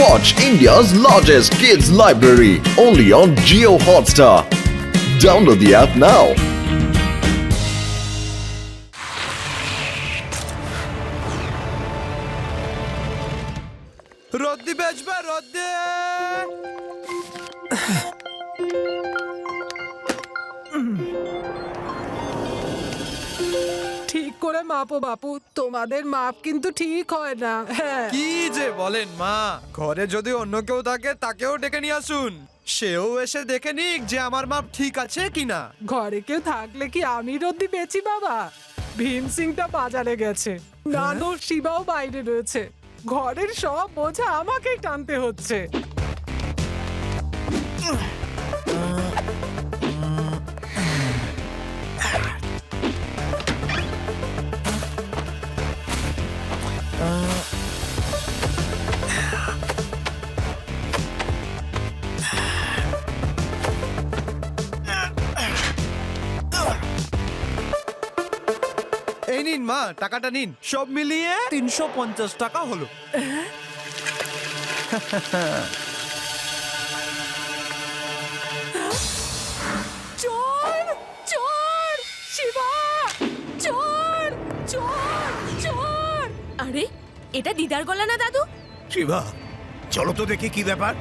Watch India's largest kids library only on Jio Hotstar. Download the app now. রদ্দি বেচবে রদ্দি। ঠিক করে মাপো বাপু, তোমাদের মাপ কিন্তু ঠিক হয় না। হ্যাঁ, কি যে বলেন মা, ঘরে যদি অন্য কেউ থাকে তাকেও ডেকে নিয়ে আসুন, সেও এসে দেখে নিক যে আমার মাপ ঠিক আছে কিনা। ঘরে কেউ থাকলে কি আমি রদ্দি বেচি বাবা? ভীম সিংটা বাজারে গেছে, নানু শিবাও বাইরে রয়েছে, ঘরের সব বোঝা আমাকেই টানতে হচ্ছে। এই নিন মা, টাকাটা নিন, সব মিলিয়ে 350 টাকা হলো। চোর চোর শিবা, চোর চোর চোর! আরে এটা দিদার গলা না দাদু? শিবা, চলো তো দেখি কি ব্যাপার।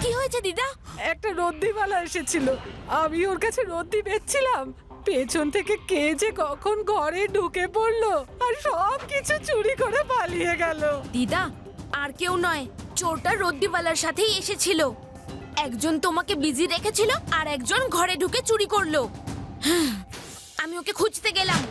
কি হয়েছে দিদা? একটা রদ্দিওয়ালা এসেছিল, আমি ওর কাছে রদ্দি বেচছিলাম, পেছন থেকে কে যে কখন ঘরে ঢুকে পড়লো আর সব কিছু চুরি করে পালিয়ে গেল। দিদা, আর কেউ নয়, চোরটা রদ্দিওয়ালার সাথেই এসেছিল। একজন তোমাকে বিজি রেখেছিল আর একজন ঘরে ঢুকে চুরি করলো। আমি ওকে খুঁজতে গেলাম।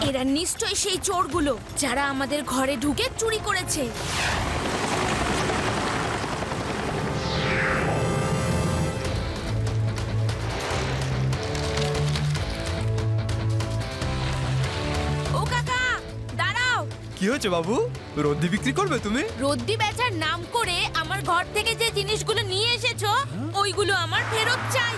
এরা নিশ্চয়ই সেই চোরগুলো যারা আমাদের ঘরে ঢুকে চুরি করেছে। ও কাকা, দাঁড়াও। কি হয়েছে বাবু, রদ্দি বিক্রি করবে তুমি? রদ্দি বেচার নাম করে আমার ঘর থেকে যে জিনিসগুলো নিয়ে এসেছো ওইগুলো আমার ফেরত চাই।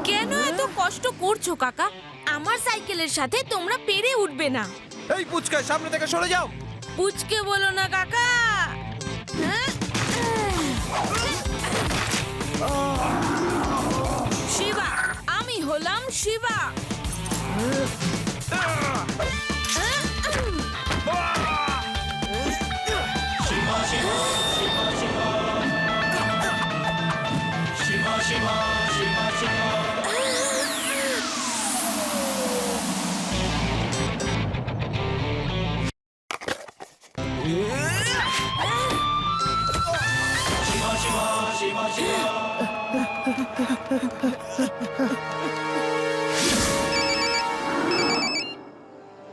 কেন এত কষ্ট করছো কাকা? আমার সাইকেলের সাথে তোমরা পেরে উঠবে না। এই পুচকা, সামনে থেকে সরে যাও। পুচকে বলো না কাকা। শিবা, আমি হলাম শিবা।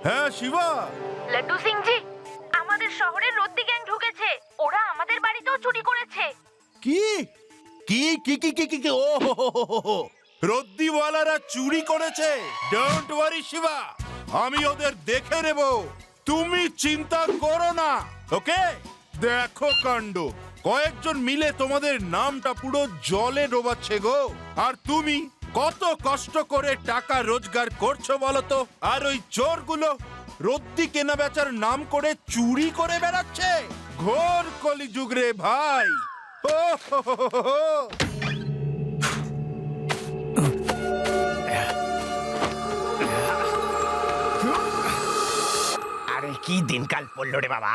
হ্যাঁ শিবা, লাড্ডু সিং জি, আমাদের শহরে রদ্দি গ্যাং ঢুকেছে। ওরা আমাদের বাড়িতেও চুরি করেছে। কি কি কি কি কি কি কি? ও হো হো হো হো। রদ্দিওয়ালারা চুরি করেছে। ডোন্ট ওয়ারি শিবা, আমি ওদের দেখে নেব, তুমি চিন্তা করো না। ওকে, দেখো কাণ্ড, কয়েকজন মিলে তোমাদের নামটা পুরো জলে ডোবাচ্ছে গো। আর তুমি কত কষ্ট করে টাকা রোজগার করছো বলো তো? আর ওই চোরগুলো রদ্দি কেনা বেচার নাম করে চুরি করে বেড়াচ্ছে। ঘোর কলিযুগ রে ভাই। ও হো হো হো হো। আরে কি দিনকাল পড়লো রে বাবা।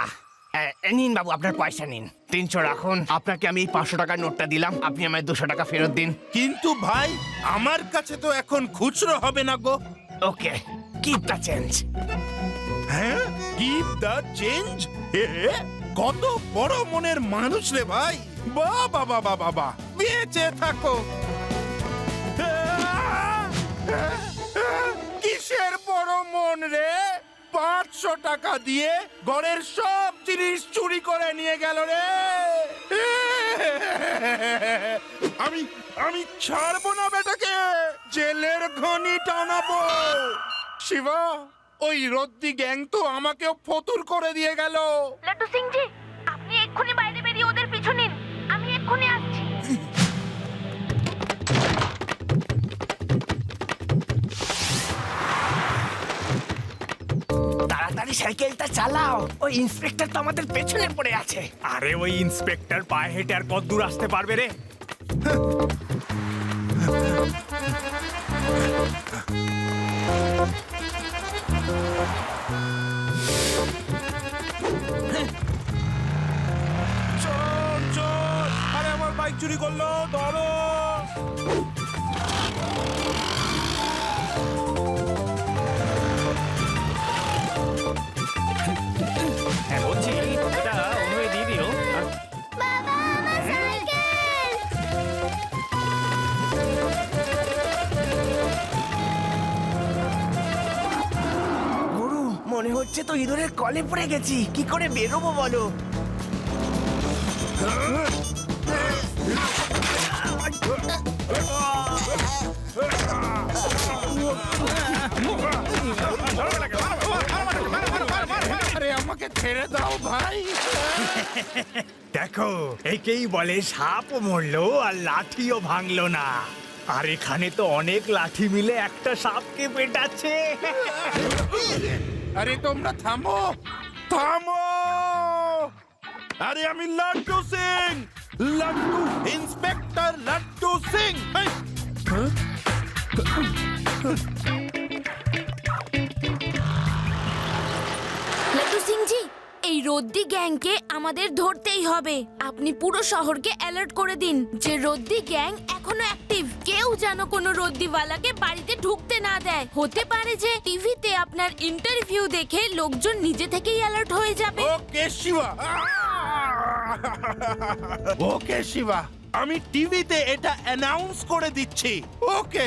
নিন বাবু, আপনার পয়সা নিন, 300 রাখুন। আপনাকে আমি এই 500 টাকার নোটটা দিলাম, আপনি আমায় 200 টাকা ফেরত দিন। কিন্তু ভাই, আমার কাছে তো এখন খুচরো হবে না গো। ওকে, কিপ দ্য চেঞ্জ। হ্যাঁ, কিপ দ্য চেঞ্জ। কত বড় মনের মানুষ রে ভাই, বাহ বাবা বাবা বাবা, বেঁচে থাকো। কিসের বড় মন রে? 500 টাকা দিয়ে ঘরের সব জিনিস চুরি করে নিয়ে গেল রে। আমি ছাড়বো না বেটাকে, জেলের ঘনি টানাবো। শিবা, ওই রদ্দি গ্যাং তো আমাকেও ফতুর করে দিয়ে গেল। লাট্টু সিং জি, আপনি এক্ষুনি বাইরে বেরিয়ে ওদের পিছু নিন, আমি এক্ষুনি আসছি। তাড়াতাড়ি সাইকেলটা চালাও, ওই ইন্সপেক্টর তো আমাদের পেছনে পড়ে আছে। আরে ওই ইন্সপেক্টর পায়ে হেঁটে আর কত দূর আসতে পারবে রে? চোর চোর, আরে আমার বাইক চুরি করলো, ধরো। হ্যাঁ বলছি, এটা অনুয়ে দিয়ে দিও। গুরু, মনে হচ্ছে তো ইঁদুরের কলে পড়ে গেছি, কি করে বেরোবো বলো? আরে আমাকে ছেড়ে দাও ভাই। দেখো, একেই বলে সাপও মরলো আর লাঠিও ভাঙলো না। আর এখানে তো অনেক লাঠি মিলে একটা সাপকে পেটাচ্ছে। আরে তোমরা থামো থামো। আরে আমি লাড্ডু সিং, লাড্ডু ইন্সপেক্টর লাড্ডু সিং। এই, লাট্টু সিং জি, এই রদ্দি গ্যাংকে আমাদের ধরতেই হবে। আপনি পুরো শহরকে অ্যালার্ট করে দিন যে রদ্দি গ্যাং এখনো অ্যাক্টিভ। কেউ যেন কোনো রদ্দিওয়ালাকে বাড়িতে ঢুকতে না দেয়। হতে পারে যে টিভিতে আপনার ইন্টারভিউ দেখে লোকজন নিজে থেকেই অ্যালার্ট হয়ে যাবে। ওকে শিবা, ওকে শিবা, আমি টিভিতে এটা অ্যানাউন্স করে দিচ্ছি। ওকে,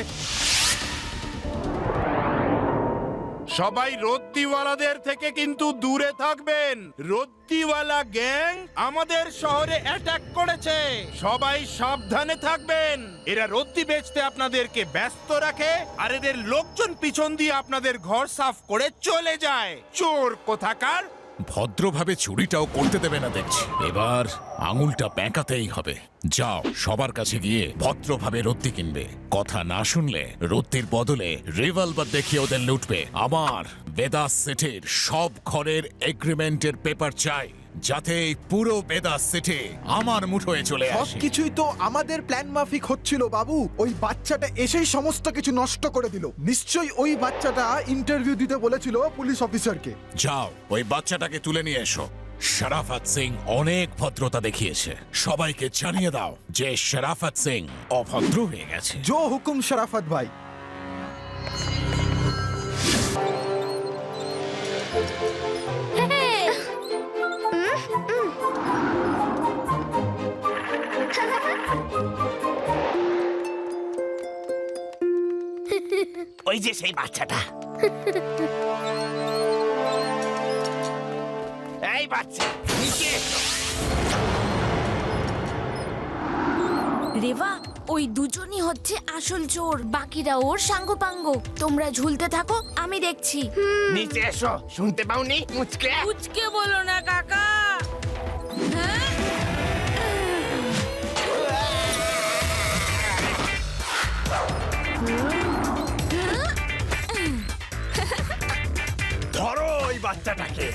সবাই রদ্দিওয়ালাদের থেকে কিন্তু দূরে থাকবেন। রদ্দিওয়ালা গ্যাং আমাদের শহরে অ্যাটাক করেছে, সবাই সাবধানে থাকবেন। এরা রদ্দি বেচতে আপনাদেরকে ব্যস্ত রাখে আর এদের লোকজন পিছন দিয়ে আপনাদের ঘর সাফ করে চলে যায়। চোর কোথাকার। ভদ্রভাবে চুরিটাও করতে দেবে না দেখছি। এবার আঙুলটা প্যাঁকাতেই হবে। যাও, সবার কাছে গিয়ে ভদ্রভাবে রত্তি কিনবে। কথা না শুনলে রত্তির বদলে রিভলভার দেখিয়ে ওদের লুটবে। আমার বেদাস সিটির সব ঘরের এগ্রিমেন্টের পেপার চাই, যাতে এই পুরো বেদাস সিটি আমার মুঠোয় চলে আসে। সবকিছুই তো আমাদের প্ল্যান মাফিক হচ্ছিল বাবু। ওই বাচ্চাটা এসেই সমস্ত কিছু নষ্ট করে দিল। নিশ্চয়ই ওই বাচ্চাটা ইন্টারভিউ দিতে বলেছিল পুলিশ অফিসারকে। যাও, ওই বাচ্চাটাকে তুলে নিয়ে এসো। শরাফত সিং অনেক ভদ্রতা দেখিয়েছে, সবাইকে জানিয়ে দাও যে শরাফত সিং অভদ্র হয়ে গেছে। জো হুকুম শরাফত ভাই। ওই যে সেই বাচ্চাটা। এই বাচ্চা, নিচে এসো। রেবা, ওই দুজনই হচ্ছে আসল চোর, বাকিরা ওর সাঙ্গপাঙ্গ। তোমরা ঝুলতে থাকো, আমি দেখছি। নিচে এসো, শুনতে পাওনি? মুচকে উচকে বলো না কাকা। হ্যাঁ? ধরো ওই বাচ্চাটাকে।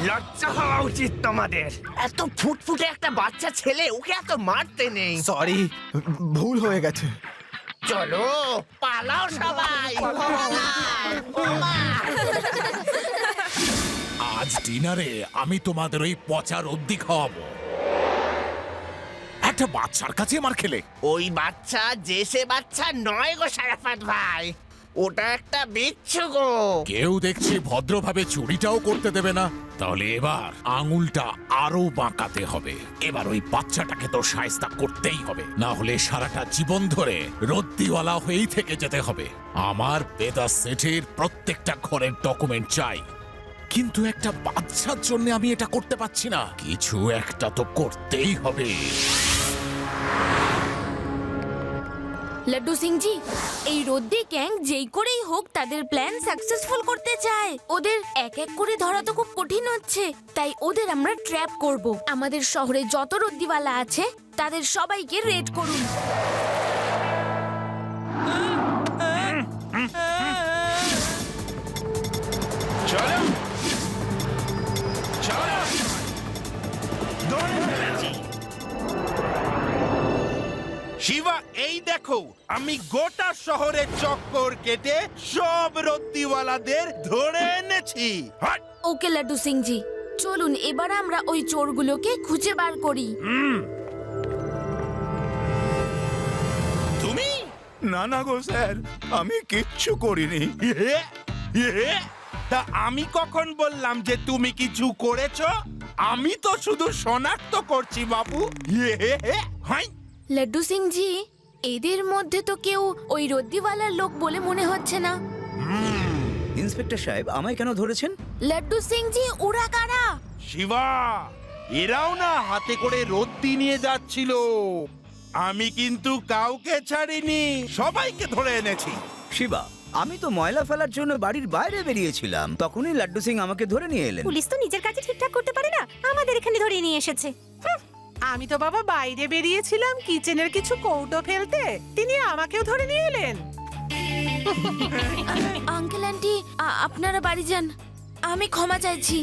লজ্জা হওয়া উচিত তোমাদের। এত ফুটফুটে একটা বাচ্চা ছেলে, ওকে এত মারতে নেই। সরি, ভুল হয়ে গেছে। চলো পালাও সবাই। আজ ডিনারে আমি তোমাদের ওই পচা রদ্দি খাওয়াবো। একটা বাচ্চার কাছে মার খেলে। ওই বাচ্চা যে সে বাচ্চা নয় গো সারাফাত ভাই, ওটা একটা বিচ্ছু গো। কেউ দেখছি ভদ্রভাবে চুরিটাও করতে দেবে না। তাহলে এবার আঙুলটা আরো বাঁকাতে হবে। এবার ওই বাচ্চাটাকে তো শায়েস্তা করতেই হবে, না হলে সারাটা জীবন ধরে রদ্দিওয়ালা হয়েই থেকে যেতে হবে। আমার বেদা সেটের প্রত্যেকটা ঘরের ডকুমেন্ট চাই, কিন্তু একটা বাচ্চার জন্য আমি এটা করতে পারছি না। কিছু একটা তো করতেই হবে। লাড্ডু সিং জি, এই রদ্দি গ্যাং যেই করেই হোক তাদের প্ল্যান সাকসেসফুল করতে চায়। ওদের এক এক করে ধরা তো খুব কঠিন হচ্ছে, তাই ওদের আমরা ট্র্যাপ করব। আমাদের শহরে যত রদ্দিওয়ালা আছে তাদের সবাইকে রেড করুন। চলো চলো, দৌড়ে ফেলেছি। শিবা, এই দেখো, আমি গোটা শহরের চক্কর কেটে সব রদ্দিওয়ালাদের ধরে এনেছি। হাট! ওকে লাড্ডু সিং জি, চলুন এবার আমরা ওই চোরগুলোকে খুঁজে বার করি। তুমি? না না গো স্যার, আমি কিচ্ছু করিনি। তা আমি কখন বললাম যে তুমি কিছু করেছো? আমি তো শুধু শনাক্ত করছি বাবু। হাই, লাড্ডু সিং জি, এদের মধ্যে তো কেউ ওই রদ্দিওয়ালার লোক বলে মনে হচ্ছে না। ইন্সপেক্টর সাহেব, আমায় কেন ধরেছেন? লাড্ডু সিং জি, ওরা কারা? শিবা, এরাও না হাতে করে রদ্দি নিয়ে যাচ্ছিল। আমি কিন্তু কাউকে ছাড়িনি, সবাইকে ধরে এনেছি। শিবা, আমি তো ময়লা ফেলার জন্য বাড়ির বাইরে বেরিয়েছিলাম, তখনই লাড্ডু সিং আমাকে ধরে নিয়ে এলেন। পুলিশ তো নিজের কাছে ঠিকঠাক করতে পারে না, আমাদের এখানে ধরে নিয়ে এসেছে। আমি তো বাবা বাইরে বেরিয়েছিলাম কিচেনের কিছু কৌটো ফেলতে, তিনি আমাকেও ধরে নিয়ে এলেন। আঙ্কেল আন্টি, আপনারা বাড়ি যান, আমি ক্ষমা চাইছি।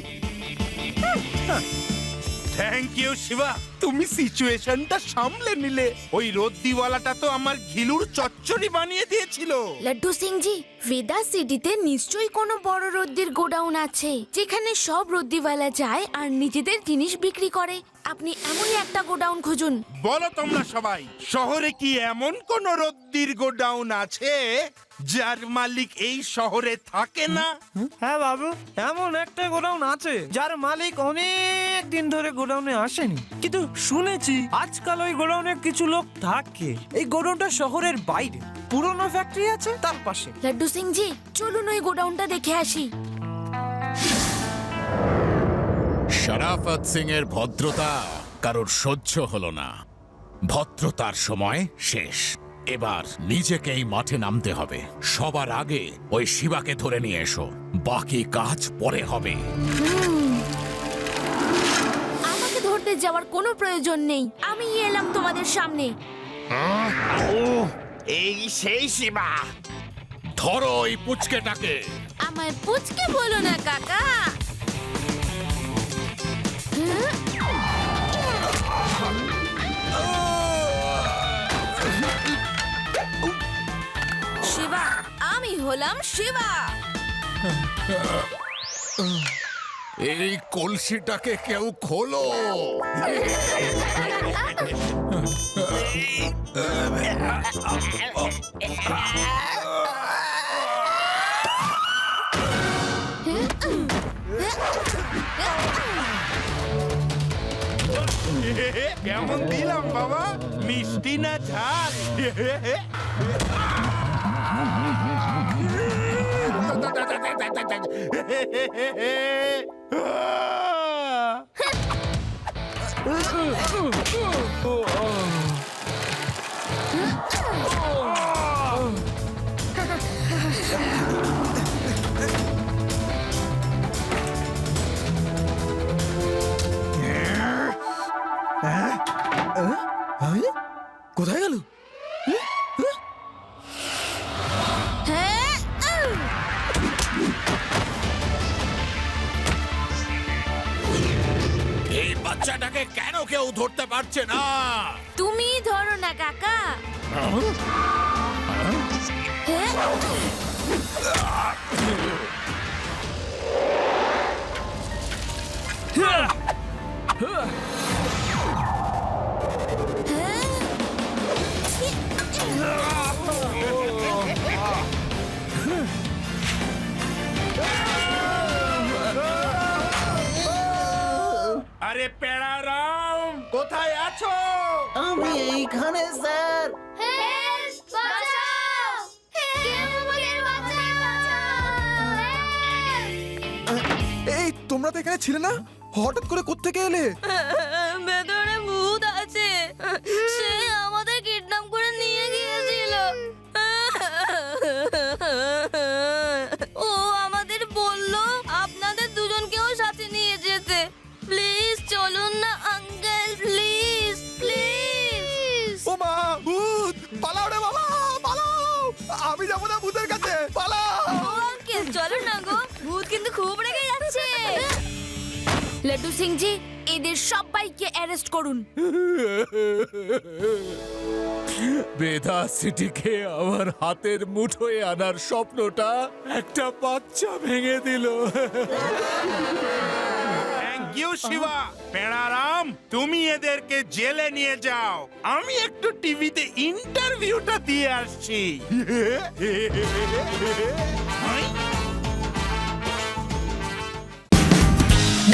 থ্যাংক ইউ শিবা, তুমি সিচুয়েশনটা সামলে নিলে। ওই রদ্দিওয়ালাটা তো আমার ঘিলুর চচ্চড়ি বানিয়ে দিয়েছিল। লাড্ডু সিং জি, ভেদা সিটিতে নিশ্চয়ই কোনো বড় রদ্দির গোডাউন আছে যেখানে সব রদ্দিওয়ালা যায় আর নিজেদের জিনিস বিক্রি করে। আপনি এমনই একটা গোডাউন খুঁজুন। বলো তোমরা সবাই, শহরে কি এমন কোন রদ্দির গোডাউন আছে যার মালিক এই শহরে থাকে না? হ্যাঁ বাবু, এমন একটা গোডাউন আছে যার মালিক অনেক দিন ধরে গোডাউনে আসেনি, কিন্তু শুনেছি আজকাল ওই গোডাউনে কিছু লোক থাকে। এই গোডাউনটা শহরের বাইরে, পুরনো ফ্যাক্টরি আছে তার পাশে। লাড্ডু সিং জি, চলুন ওই গোডাউনটা দেখে আসি। শরাফত সিং এর ভদ্রতা কারোর সহ্য হলো না। ভদ্রতার সময় শেষ। এবার নিজেকেই মাঠে নামতে হবে। সবার আগে ওই শিবাকে ধরে নিয়ে এসো, বাকি কাজ পরে হবে। আমাকে ধরতে যাওয়ার কোনো প্রয়োজন নেই, আমি এলাম তোমাদের সামনে। ও, এই সেই শিবা। ধরো ওই পুচকেটাকে। আমায় পুচকে বলো না কাকা। শিবা, আমি হলাম শিবা। এই কলসিটাকে কেউ খোলো। কেমন দিলাম বাবা, মিষ্টি না ঝাল? কোথায় গেল? হ্যাঁ, বাচ্চাটাকে কেন কেউ ধরতে পারছে না? তুমি ধরো না কাকা। হ্যাঁ? আরে পেড়ারাম, কোথায় আছো? আমি এইখানে স্যার। এই তোমরা তো এখানে ছিলে না, হঠাৎ করে কোত্থেকে এলে? ভেতরে ভূত আছে, সে আমাদের কিডন্যাপ করে নিয়ে গিয়েছিল। ও আমাদের বলল আপনাদের দুজনকেও সাথে নিয়ে যেতে। প্লিজ চলুন না আঙ্কেল, প্লিজ প্লিজ। ও মা, ভূত! পালাও রে বাবা, পালাও! আমি যাবো না ভূতের কাছে, পালাও! ও আঙ্কেল চলো না গো, ভূত কিন্তু খুব রেগে যাচ্ছে। লাড্ডু সিং জি, এদের সবাইকে অ্যারেস্ট করুন। বেদা সিটিকে আমার হাতের মুঠোয় আনার স্বপ্নটা একটা বাচ্চা ভেঙে দিল। Thank you Shiba. পেড়ারাম, তুমি এদেরকে জেলে নিয়ে যাও, আমি একটু টিভিতে ইন্টারভিউটা দিয়ে আসছি।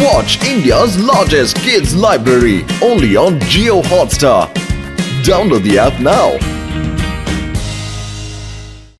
Watch India's largest kids library only on Geo Hotstar. Download the app now.